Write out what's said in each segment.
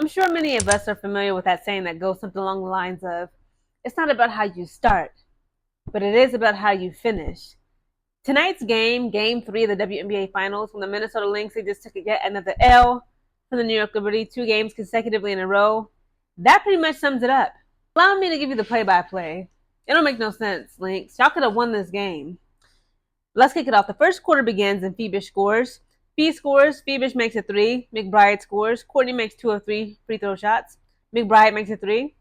I'm sure many of us are familiar with that saying that goes something along the lines of, it's not about how you start, but it is about how you finish. Tonight's game, game 3 of the WNBA Finals, when the Minnesota Lynx, they just took yet another L from the New York Liberty, 2 games consecutively in a row. That pretty much sums it up. Allow me to give you the play-by-play. It don't make no sense, Lynx. Y'all could have won this game. Let's kick it off. The first quarter begins and Phoebe scores. Fee scores. Phoebe makes a 3. McBride scores. Courtney makes 2 of 3 free throw shots. McBride makes a 3.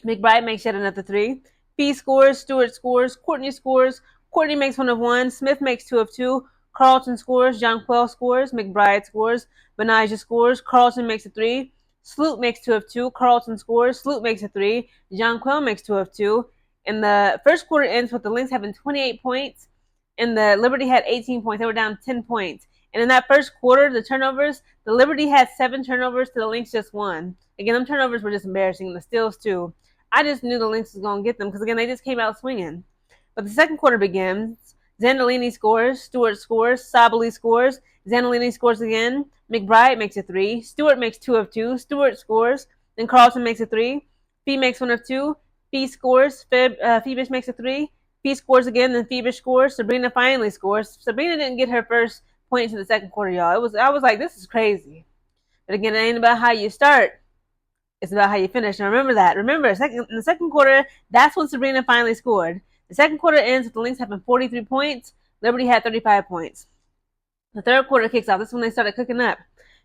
McBride makes yet another 3. Fee scores. Stewart scores. Courtney scores. Courtney makes 1 of 1. Smith makes 2 of 2. Carlton scores. Jonquel scores. McBride scores. Benaja scores. Carlton makes a 3. Sloot makes 2 of 2. Carlton scores. Sloot makes a 3. Jonquel makes 2 of 2. And the first quarter ends with the Lynx having 28 points. And the Liberty had 18 points. They were down 10 points. And in that first quarter, the turnovers, the Liberty had 7 turnovers to the Lynx just 1. Again, them turnovers were just embarrassing. The steals, too. I just knew the Lynx was going to get them because, again, they just came out swinging. But the second quarter begins. Zandolini scores. Stewart scores. Sabali scores. Zandolini scores again. McBride makes a 3. Stewart makes 2 of 2. Stewart scores. Then Carlton makes a 3. Fee makes 1 of 2. Fee scores. Phoebe makes a 3. Fee scores again, then Phoebe scores. Sabrina finally scores. Sabrina didn't get her first point in the second quarter, y'all. I was like, this is crazy. But again, it ain't about how you start. It's about how you finish. Now remember that. Remember, in the second quarter, that's when Sabrina finally scored. The second quarter ends with the Lynx having 43 points. Liberty had 35 points. The third quarter kicks off. This is when they started cooking up.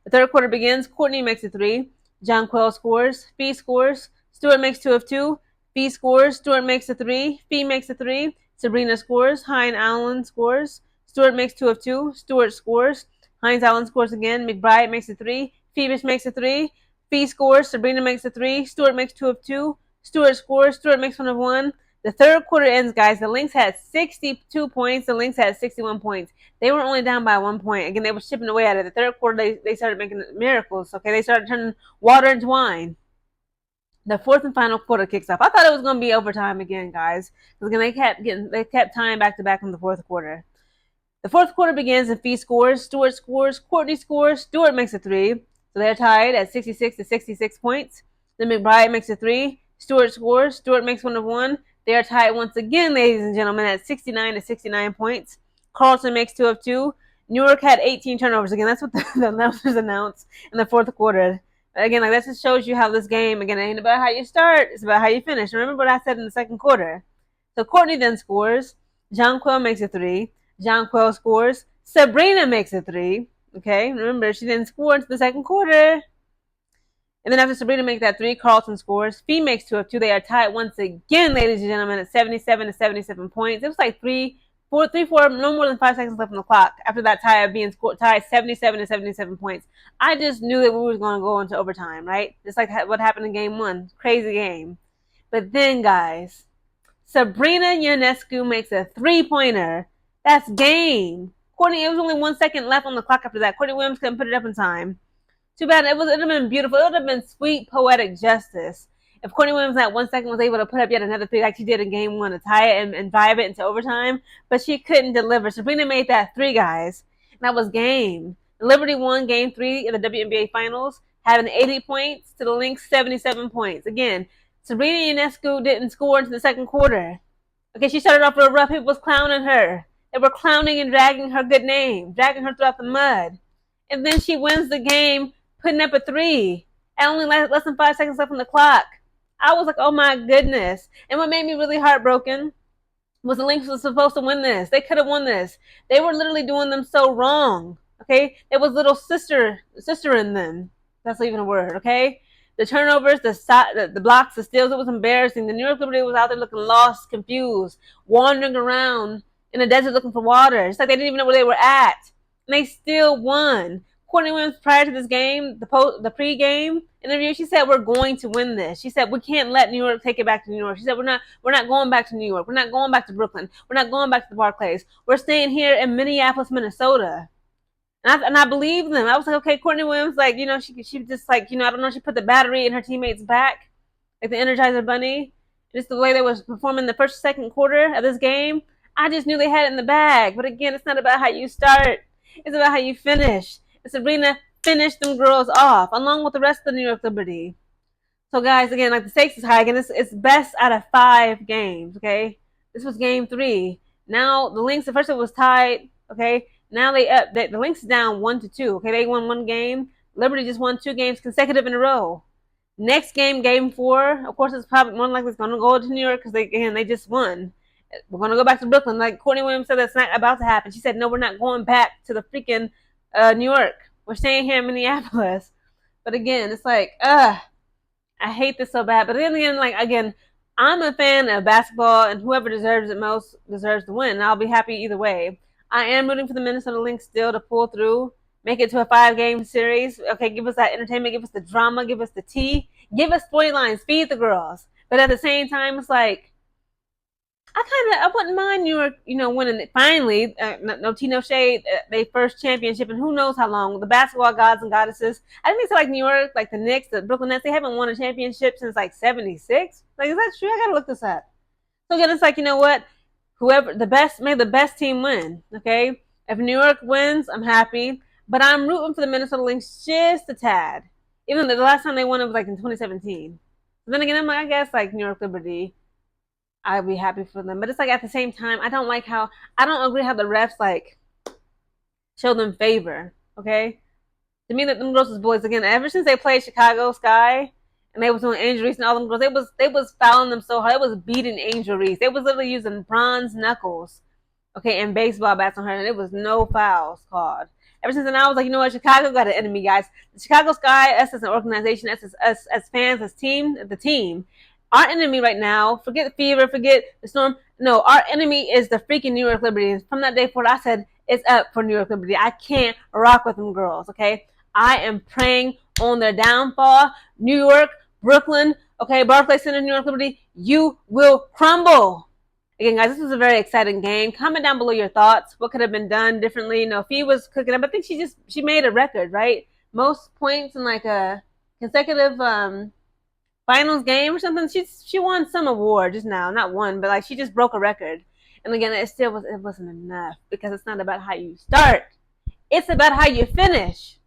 The third quarter begins. Courtney makes a 3. Jonquel scores. Fee scores. Stewart makes 2 of 2. Fee scores. Stewart makes a 3. Fee makes a 3. Sabrina scores. Hines Allen scores. Stewart makes 2 of 2. Stewart scores. Hines Allen scores again. McBride makes a 3. Phoebe makes a 3. Fee scores. Sabrina makes a 3. Stewart makes 2 of 2. Stewart scores. Stewart makes 1 of 1. The third quarter ends, guys. The Lynx had 62 points. The Lynx had 61 points. They were only down by 1 point. Again, they were chipping away at it. The third quarter, they started making miracles. Okay, they started turning water into wine. The fourth and final quarter kicks off. I thought it was going to be overtime again, guys. Because again, they kept tying back to back in the fourth quarter. The fourth quarter begins and Fee scores. Stewart scores. Courtney scores. Stewart makes a 3. So they're tied at 66 to 66 points. Then McBride makes a 3. Stewart scores. Stewart makes 1 of 1. They are tied once again, ladies and gentlemen, at 69 to 69 points. Carlton makes 2 of 2. New York had 18 turnovers. Again, that's what the announcers announced in the fourth quarter. Again, like that just shows you how this game, again, it ain't about how you start, it's about how you finish. Remember what I said in the second quarter. So Courtney then scores. Jonquel makes a 3. Jonquel scores. Sabrina makes a 3. Okay, remember, she didn't score into the second quarter. And then after Sabrina makes that 3, Carlton scores. Fee makes 2 of 2. They are tied once again, ladies and gentlemen, at 77 to 77 points. It was like 4, no more than 5 seconds left on the clock after that tie of being tied 77 to 77 points. I just knew that we were going to go into overtime, right? Just like what happened in game 1. Crazy game. But then, guys, Sabrina Ionescu makes a 3-pointer. That's game. Courtney, it was only 1 second left on the clock after that. Courtney Williams couldn't put it up in time. Too bad. It would have been beautiful. It would have been sweet, poetic justice if Courtney Williams in that 1 second was able to put up yet another 3 like she did in game 1 to tie it and drive it into overtime, but she couldn't deliver. Sabrina made that 3, guys, and that was game. Liberty won game 3 of the WNBA Finals, having 80 points to the Lynx 77 points. Again, Sabrina Ionescu didn't score into the second quarter. Okay, she started off real rough. People was clowning her. They were clowning and dragging her good name, dragging her throughout the mud. And then she wins the game putting up a 3 and only less than 5 seconds left on the clock. I was like, oh my goodness. And what made me really heartbroken was the Lynx was supposed to win this. They could have won this. They were literally doing them so wrong. Okay? There was little sister in them. That's even a word, okay? The turnovers, the blocks, the steals, it was embarrassing. The New York Liberty was out there looking lost, confused, wandering around in the desert looking for water. It's like they didn't even know where they were at. And they still won. Courtney Williams, prior to this game, the pre-game interview, she said, we're going to win this. She said, we can't let New York take it back to New York. She said, we're not going back to New York. We're not going back to Brooklyn. We're not going back to the Barclays. We're staying here in Minneapolis, Minnesota. And I believed them. I was like, okay, Courtney Williams, like, you know, she just like, you know, I don't know, she put the battery in her teammates' back, like the Energizer Bunny. Just the way they was performing the first, second quarter of this game, I just knew they had it in the bag. But again, it's not about how you start. It's about how you finish. Sabrina finish them girls off, along with the rest of the New York Liberty. So, guys, again, like the stakes is high. Again, it's best out of 5 games. Okay, this was game 3. Now the Lynx, at first it was tied. Okay, now the Lynx is down 1-2. Okay, they won 1 game. Liberty just won 2 games consecutive in a row. Next game, game 4. Of course, it's probably more likely it's going to go to New York because they just won. We're going to go back to Brooklyn. Like Courtney Williams said, that's not about to happen. She said, no, we're not going back to the freaking New York. We're staying here in Minneapolis. But again, it's like, I hate this so bad. But then again, like, again, I'm a fan of basketball, and whoever deserves it most deserves to win. And I'll be happy either way. I am rooting for the Minnesota Lynx still to pull through, make it to a 5-game series. Okay, give us that entertainment, give us the drama, give us the tea, give us storylines, feed the girls. But at the same time, it's like, I wouldn't mind New York, winning it finally. No tea, no shade. Their first championship, and who knows how long. The basketball gods and goddesses. I think it's like New York, like the Knicks, the Brooklyn Nets. They haven't won a championship since like '76. Like, is that true? I gotta look this up. So again, it's like, you know what? Whoever may the best team win. Okay, if New York wins, I'm happy. But I'm rooting for the Minnesota Lynx just a tad. Even though the last time they won it was like in 2017. But then again, I'm like, I guess like New York Liberty. I'd be happy for them. But it's like at the same time, I don't agree how the refs like show them favor. Okay? To me, that them girls was boys again. Ever since they played Chicago Sky and they was doing Angel Reese and all them girls, they was fouling them so hard. They was beating Angel Reese. They was literally using bronze knuckles, okay, and baseball bats on her, and it was no fouls called. Ever since then, I was like, you know what, Chicago got an enemy, guys. The Chicago Sky, us as an organization, us as fans, as the team. Our enemy right now, forget Fever, forget the Storm. No, our enemy is the freaking New York Liberty. And from that day forward, I said, it's up for New York Liberty. I can't rock with them girls, okay? I am praying on their downfall. New York, Brooklyn, okay, Barclays Center, New York Liberty, you will crumble. Again, guys, this was a very exciting game. Comment down below your thoughts. What could have been done differently? Fee was cooking up. I think she made a record, right? Most points in like a consecutive finals game or something. She won some award just now, not one, but like she just broke a record. And again, it wasn't enough because it's not about how you start. It's about how you finish.